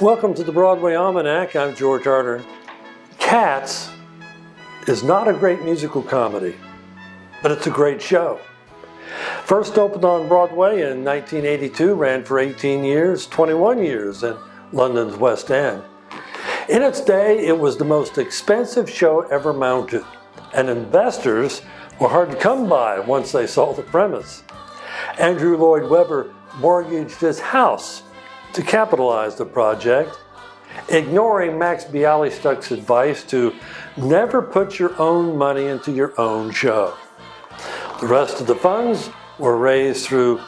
Welcome to the Broadway Almanac. I'm George Arter. Cats is not a great musical comedy, but it's a great show. First opened on Broadway in 1982, ran for 18 years, 21 years in London's West End. In its day, it was the most expensive show ever mounted, and investors were hard to come by once they saw the premise. Andrew Lloyd Webber mortgaged his house to capitalize the project, ignoring Max Bialystock's advice to never put your own money into your own show. The rest of the funds were raised through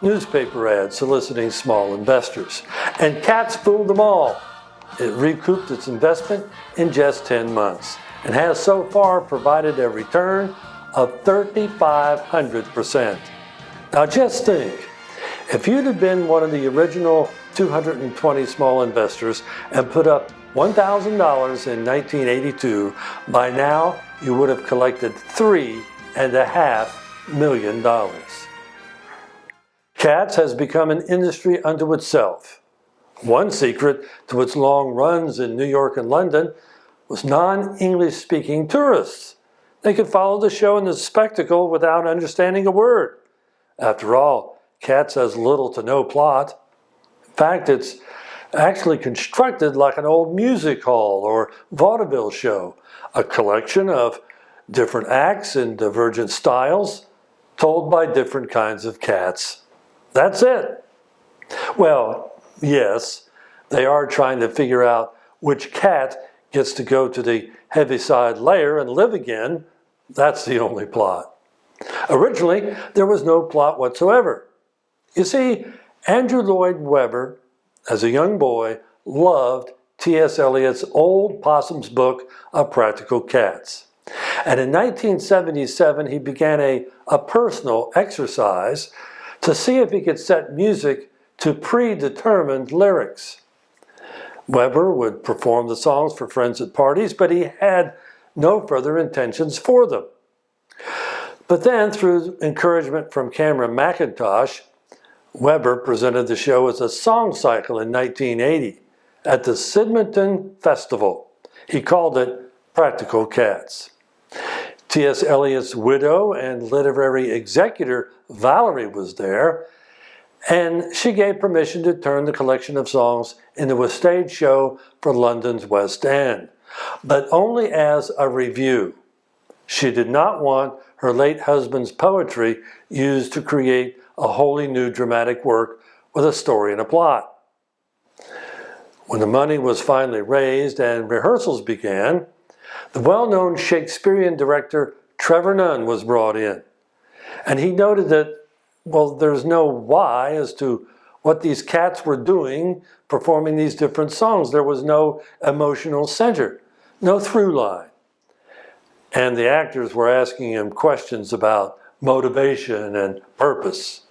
newspaper ads soliciting small investors. And Cats fooled them all. It recouped its investment in just 10 months and has so far provided a return of 3,500%. Now just think, if you'd have been one of the original 220 small investors and put up $1,000 in 1982, by now you would have collected $3.5 million. Cats has become an industry unto itself. One secret to its long runs in New York and London was non-English speaking tourists. They could follow the show and the spectacle without understanding a word. After all, Cats has little to no plot. In fact, it's actually constructed like an old music hall or vaudeville show, a collection of different acts in divergent styles, told by different kinds of cats. That's it. Well, yes, they are trying to figure out which cat gets to go to the Heaviside Layer and live again. That's the only plot. Originally, there was no plot whatsoever. You see, Andrew Lloyd Webber, as a young boy, loved T.S. Eliot's Old Possum's book of Practical Cats. And in 1977, he began a personal exercise to see if he could set music to predetermined lyrics. Webber would perform the songs for friends at parties, but he had no further intentions for them. But then, through encouragement from Cameron Mackintosh, Webber presented the show as a song cycle in 1980 at the Sydmonton Festival. He called it Practical Cats. T.S. Eliot's widow and literary executor Valerie was there, and she gave permission to turn the collection of songs into a stage show for London's West End, but only as a review. She did not want her late husband's poetry used to create a wholly new dramatic work with a story and a plot. When the money was finally raised and rehearsals began, the well-known Shakespearean director Trevor Nunn was brought in. And he noted that, well, there's no why as to what these cats were doing performing these different songs. There was no emotional center, no through line. And the actors were asking him questions about motivation and purpose.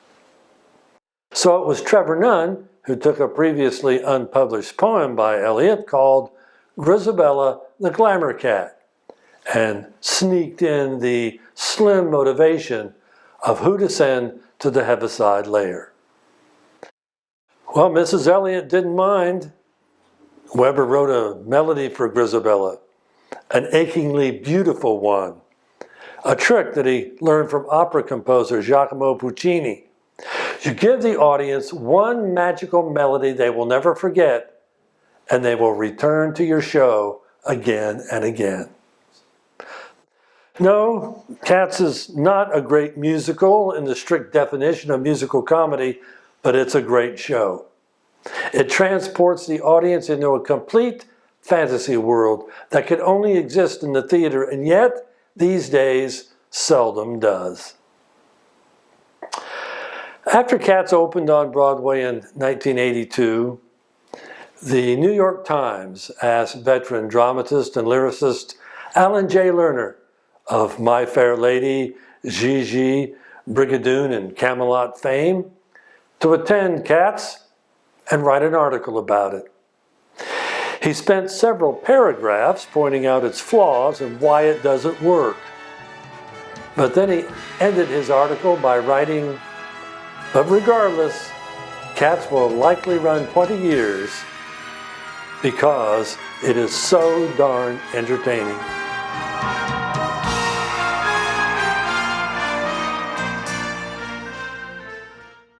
So it was Trevor Nunn who took a previously unpublished poem by Eliot called Grizabella the Glamour Cat and sneaked in the slim motivation of who to send to the Heaviside Layer. Well, Mrs. Eliot didn't mind. Webber wrote a melody for Grizabella, an achingly beautiful one, a trick that he learned from opera composer Giacomo Puccini. You give the audience one magical melody they will never forget, and they will return to your show again and again. No, Cats is not a great musical in the strict definition of musical comedy, but it's a great show. It transports the audience into a complete fantasy world that could only exist in the theater, and yet, these days, seldom does. After Cats opened on Broadway in 1982, the New York Times asked veteran dramatist and lyricist Alan J. Lerner of My Fair Lady, Gigi, Brigadoon, and Camelot fame to attend Cats and write an article about it. He spent several paragraphs pointing out its flaws and why it doesn't work. But then he ended his article by writing, "But regardless, Cats will likely run 20 years because it is so darn entertaining.